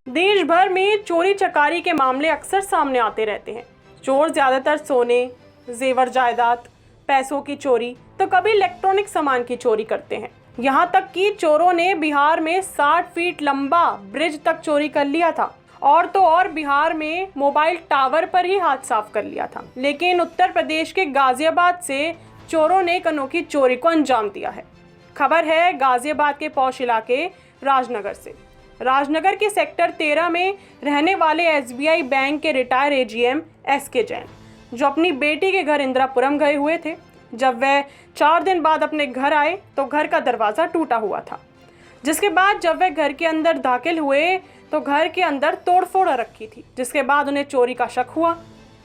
देश भर में चोरी चकारी के मामले अक्सर सामने आते रहते हैं। चोर ज्यादातर सोने, जेवर जायदाद, पैसों की चोरी तो कभी इलेक्ट्रॉनिक सामान की चोरी करते हैं। यहाँ तक कि चोरों ने बिहार में 60 फीट लंबा ब्रिज तक चोरी कर लिया था और तो और बिहार में मोबाइल टावर पर ही हाथ साफ कर लिया था। लेकिन उत्तर प्रदेश के गाजियाबाद से चोरों ने एक अनोखी चोरी को अंजाम दिया है। खबर है गाजियाबाद के पौष इलाके राजनगर से। राजनगर के सेक्टर 13 में रहने वाले एसबीआई बैंक के रिटायर एजीएम एसके जैन, जो अपनी बेटी के घर इंदिरापुरम गए हुए थे, जब वह 4 दिन बाद अपने घर आए तो घर का दरवाज़ा टूटा हुआ था। जिसके बाद जब वह घर के अंदर दाखिल हुए तो घर के अंदर तोड़फोड़ रखी थी, जिसके बाद उन्हें चोरी का शक हुआ।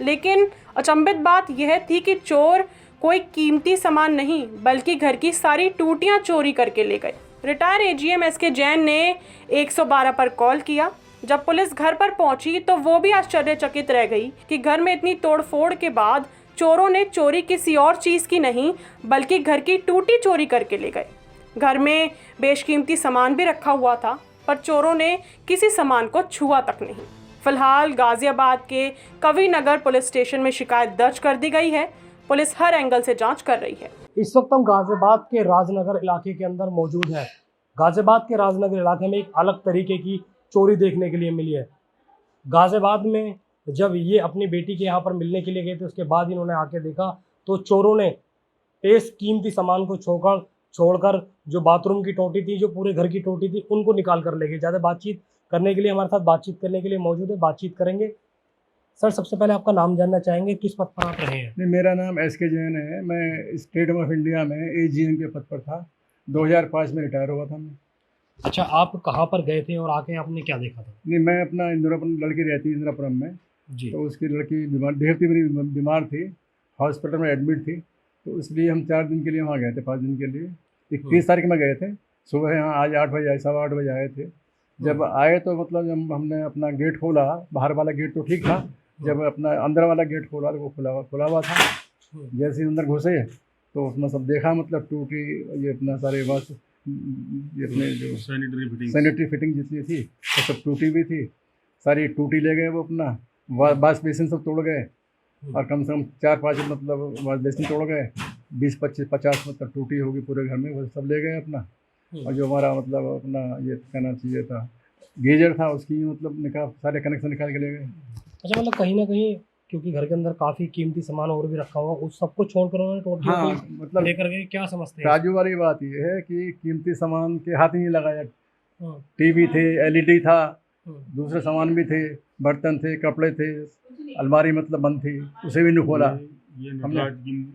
लेकिन अचंभित बात यह थी कि चोर कोई कीमती सामान नहीं बल्कि घर की सारी टूटियां चोरी करके ले गए। रिटायर एजीएम एसके जैन ने 112 पर कॉल किया। जब पुलिस घर पर पहुंची तो वो भी आश्चर्यचकित रह गई कि घर में इतनी तोड़फोड़ के बाद चोरों ने चोरी किसी और चीज़ की नहीं बल्कि घर की टूटी चोरी करके ले गए। घर में बेशकीमती सामान भी रखा हुआ था, पर चोरों ने किसी सामान को छुआ तक नहीं। फिलहाल गाजियाबाद के कविनगर पुलिस स्टेशन में शिकायत दर्ज कर दी गई है। पुलिस हर एंगल से जांच कर रही है। इस वक्त हम गाजियाबाद के राजनगर इलाके के अंदर मौजूद हैं। गाजियाबाद के राजनगर इलाके में एक अलग तरीके की चोरी देखने के लिए मिली है। गाजियाबाद में जब ये अपनी बेटी के यहाँ पर मिलने के लिए गए थे, उसके बाद इन्होंने आके देखा तो चोरों ने कीमती सामान को छोड़कर जो बाथरूम की टोटी थी, जो पूरे घर की टोटी थी, उनको निकाल कर ले गए। ज़्यादा बातचीत करने के लिए हमारे साथ बातचीत करने के लिए मौजूद है, बातचीत करेंगे। सर, सबसे पहले आपका नाम जानना चाहेंगे, किस पद पर आप रहे हैं? नहीं, मेरा नाम एसके जैन है। मैं स्टेट ऑफ इंडिया में एजीएम के पद पर था। 2005 में रिटायर हुआ था मैं। अच्छा, आप कहाँ पर गए थे और आके आपने क्या देखा था? नहीं, मैं अपना इंदिरापुरम, लड़की रहती है इंदिरापुरम में, जी। तो उसकी लड़की बीमार, देवती मेरी बीमार थी, हॉस्पिटल में एडमिट थी, तो इसलिए हम 4 दिन के लिए वहाँ गए थे, 5 दिन के लिए। 31 तारीख में गए थे सुबह। यहाँ आज 8 बजे आए, 8:15 बजे आए थे। जब आए तो मतलब जब हमने अपना गेट खोला, बाहर वाला गेट तो ठीक था, जब अपना अंदर वाला गेट खोला तो वो खुला हुआ था। जैसे ही अंदर घुसे तो उसमें सब देखा, मतलब टूटी, ये अपना सारे बस ये अपने जो सैनिटरी फिटिंग जितनी थी वो सब टूटी भी थी, सारी टूटी ले गए वो अपना। वाश बेसिन सब तोड़ गए और कम से कम 4-5 मतलब वाश बेसिन तोड़ गए। 20-25-50 मतलब टूटी होगी पूरे घर में, वो सब ले गए अपना। और जो हमारा मतलब अपना ये कहना चाहिए था गीजर था, उसकी मतलब सारे कनेक्शन निकाल के ले गए। अच्छा, मतलब कहीं ना कहीं क्योंकि घर के अंदर काफ़ी कीमती सामान और भी रखा हुआ, उस सबको छोड़कर उन्होंने टोटली मतलब लेकर गए, क्या समझते हैं? राजू वाली बात ये है कि कीमती सामान के हाथ ही नहीं लगाया। टीवी थे, एलईडी था, दूसरे सामान भी थे, बर्तन थे, कपड़े थे, अलमारी मतलब बंद थी, उसे भी नहीं खोला हमने।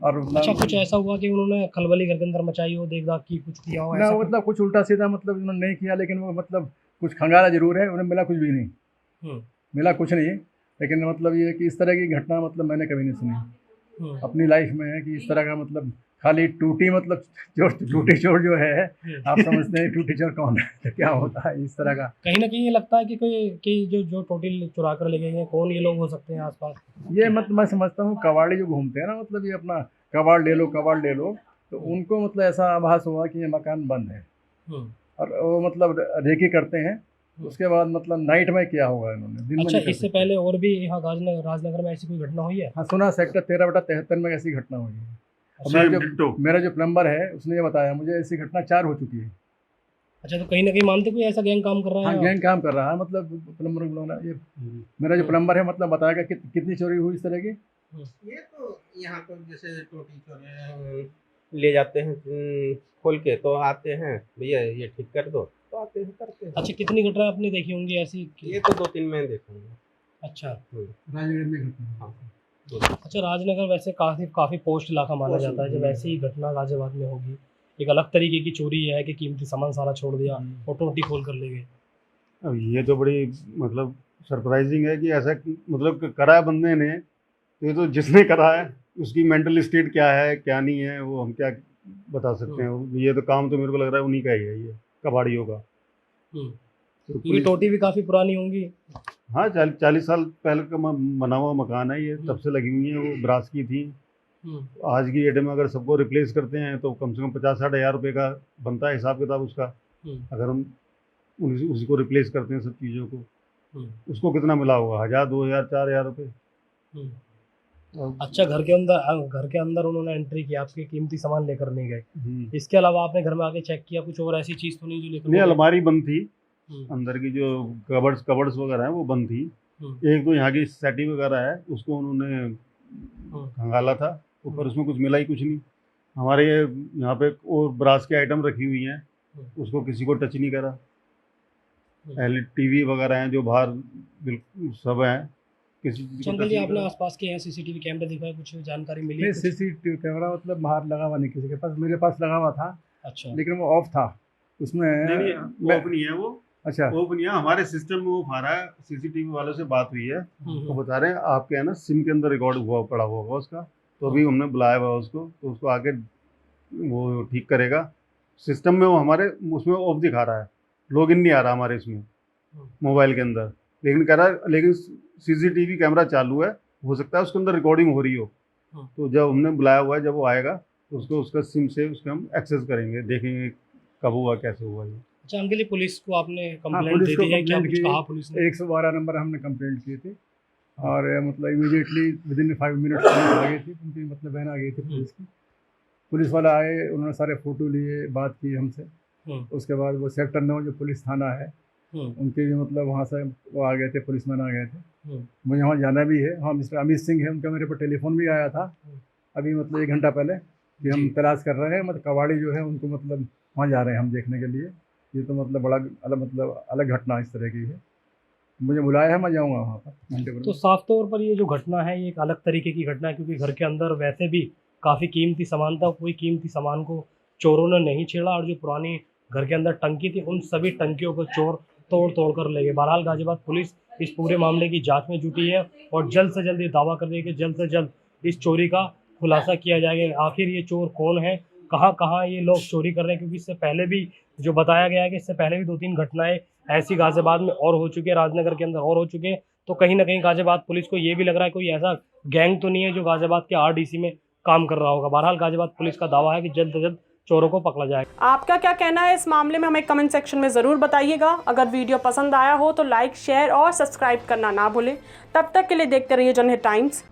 और अच्छा, कुछ ऐसा हुआ कि उन्होंने खलबली घर के अंदर मचाई हो, देख दाख की, कुछ किया हो ना, ऐसा? मतलब कुछ उल्टा सीधा मतलब उन्होंने नहीं किया, लेकिन वो मतलब कुछ खंगाला जरूर है, उन्हें मिला कुछ भी नहीं। मिला कुछ नहीं, लेकिन मतलब ये कि इस तरह की घटना मतलब मैंने कभी नहीं सुनी अपनी लाइफ में, है कि इस तरह का मतलब खाली टूटी, मतलब टूटी चोर जो है, आप समझते हैं टूटी चोर कौन है, तो क्या होता है इस तरह का। कहीं ना कहीं ये लगता है कि कोई जो टोटल चुरा कर ले गए हैं, कौन ये लोग हो सकते हैं आसपास? ये मतलब मैं समझता हूँ कबाड़ी जो घूमते हैं ना, मतलब ये अपना कबाड़ ले लो, तो उनको मतलब ऐसा आभास हुआ कि ये मकान बंद है और वो मतलब रेकी करते हैं। उसके बाद मतलब नाइट में किया होगा इन्होंने, दिन में अच्छा, नहीं। इससे पहले और भी यहाँ राजनगर में ऐसी कोई घटना हुई है? हाँ, सुना, सेक्टर 13/73 में ऐसी घटना हुई है। और मेरा जो प्लम्बर है उसने ये बताया मुझे, ऐसी घटना 4 हो चुकी है। अच्छा, तो कहीं ना कहीं मानते कोई ऐसा गैंग काम कर रहा है? हाँ, गैंग काम कर रहा है, मतलब प्लम्बर बुलाना। ये मेरा जो प्लम्बर है मतलब बताएगा कितनी चोरी हुई इस तरह की। ये तो यहाँ पर जैसे टोटी चोरी ले जाते हैं, खोल के तो आते हैं, भैया ये ठीक कर दो, तो आते हैं, करते हैं। अच्छा, कितनी घटना आपने देखी होंगी ऐसी? ये तो 2-3 मैं देखूंगा। अच्छा। राजनगर में घटना। हाँ। अच्छा, राजनगर वैसे काफ़ी पोस्ट इलाका माना जाता है। जब ऐसी ही घटना गाजियाबाद में होगी, एक अलग तरीके की चोरी है कि कीमती सामान सारा छोड़ दिया और टोटी खोल कर ले गए। अब ये तो बड़ी मतलब सरप्राइजिंग है कि ऐसा मतलब करा है बंदे ने। ये तो जिसने करा है उसकी मेंटल स्टेट क्या है क्या नहीं है वो हम क्या बता सकते हैं। ये तो काम तो मेरे को लग रहा है उन्हीं का ही है, ये कबाड़ियों का। तो ये टोटी भी काफ़ी पुरानी होंगी। हाँ, 40 साल पहले का बना हुआ मकान है ये, तब से लगी हुई है, वो ब्रास की थी। आज की डेट में अगर सबको रिप्लेस करते हैं तो कम से कम 50-60 हज़ार रुपये का बनता है हिसाब किताब उसका, अगर हम उसी को रिप्लेस करते हैं सब चीज़ों को। उसको कितना मिला होगा, 1000, 2000, 4000 रुपये। अच्छा, घर के अंदर उन्होंने एंट्री की, आपके कीमती सामान लेकर नहीं गए। इसके अलावा आपने घर में आके चेक किया, कुछ और ऐसी चीज़ तो नहीं जो लेकर नहीं, गए? अलमारी बंद थी, हम्म, अंदर की जो कबर्ड्स वगैरह हैं वो बंद थी। हम्म, एक दो यहाँ की सेटिंग वगैरह है उसको उन्होंने खंगाला था, ऊपर उसमें कुछ मिला ही कुछ नहीं। हमारे यहाँ पे और ब्रास के आइटम रखी हुई हैं, उसको किसी को टच नहीं करा। एल टीवी वगैरह हैं जो बाहर बिल्कुल सब हैं, किसी चीज़ को अंकल touch जी, नहीं आपने करा। आसपास के यहाँ सीसीटीवी कैमरे दिखाए, कुछ जानकारी मिली नहीं, कुछ? सीसीटीवी कैमरा मतलब बाहर लगा हुआ नहीं किसी के पास, मेरे पास लगा हुआ था, अच्छा, लेकिन वो ऑफ था उसमें। नहीं, मैं- ऑफ नहीं है वो, अच्छा, ऑफ नहीं है, हमारे सिस्टम में वो आ रहा है। सीसीटीवी वालों से बात हुई है, वो हम्म, बता रहे हैं आपके है ना सिम के अंदर रिकॉर्ड हुआ पड़ा हुआ होगा उसका, तो अभी हमने बुलाया हुआ उसको, तो उसको आके वो ठीक करेगा। सिस्टम में वो हमारे उसमें ऑफ दिखा रहा है, लॉगिन नहीं आ रहा हमारे इसमें मोबाइल के अंदर, लेकिन कह रहा है लेकिन सीसीटीवी कैमरा चालू है, हो सकता है उसके अंदर रिकॉर्डिंग हो रही हो। तो जब हमने बुलाया हुआ है, जब वो आएगा तो उसको उसका सिम से उसके हम एक्सेस करेंगे, देखेंगे कब हुआ कैसे हुआ ये। अच्छा अंकल जी, पुलिस को आपने कंप्लेंट पुलिस दे को दी है, क्या कंप्लेंट कुछ की, कहा पुलिस ने? 112 नंबर हमने कंप्लेंट की थी, और मतलब इमीडिएटली विदिन 5 मिनट्स आ गई थी, उनकी मतलब बहन आ गई थी पुलिस की। पुलिस वाला आए, उन्होंने सारे फ़ोटो लिए, बात की हमसे। उसके बाद वो सेक्टर 9 जो पुलिस थाना है, उनके भी मतलब वहाँ से वो आ गए थे, पुलिसमैन आ गए थे। मुझे वहाँ जाना भी है। हाँ, मिस्टर अमित सिंह है, उनका मेरे पर टेलीफोन भी आया था अभी मतलब 1 घंटा पहले कि हम तलाश कर रहे हैं, मतलब कबाड़ी जो है उनको मतलब वहाँ जा रहे हैं हम देखने के लिए। ये तो मतलब बड़ा अलग घटना इस तरह की है। मुझे बुलाया है, मैं जाऊँगा वहाँ पर घंटे पर। तो साफ तौर पर ये जो घटना है ये एक अलग तरीके की घटना है, क्योंकि घर के अंदर वैसे भी काफ़ी कीमती सामान था, कोई कीमती सामान को चोरों ने नहीं छेड़ा, और जो पुरानी घर के अंदर टंकी थी उन सभी टंकियों को चोर तोड़ कर ले गए। बहरहाल गाजियाबाद पुलिस इस पूरे मामले की जांच में जुटी है और जल्द से जल्द ये दावा कर रही है कि जल्द से जल्द इस चोरी का खुलासा किया जाएगा। आखिर ये चोर कौन है, कहाँ ये लोग चोरी कर रहे हैं, क्योंकि इससे पहले भी जो बताया गया है कि इससे पहले भी 2-3 घटनाएं ऐसी गाजियाबाद में और हो चुकी है, राजनगर के अंदर और हो चुके हैं। तो कहीं ना कहीं गाजियाबाद पुलिस को ये भी लग रहा है कोई ऐसा गैंग तो नहीं है जो गाजियाबाद के आरडीसी में काम कर रहा होगा। बहरहाल गाजियाबाद पुलिस का दावा है कि जल्द से जल्द चोरों को पकड़ा जाएगा। आपका क्या कहना है इस मामले में, हमें कमेंट सेक्शन में ज़रूर बताइएगा। अगर वीडियो पसंद आया हो तो लाइक, शेयर और सब्सक्राइब करना ना भूलें। तब तक के लिए देखते रहिए जनहित टाइम्स।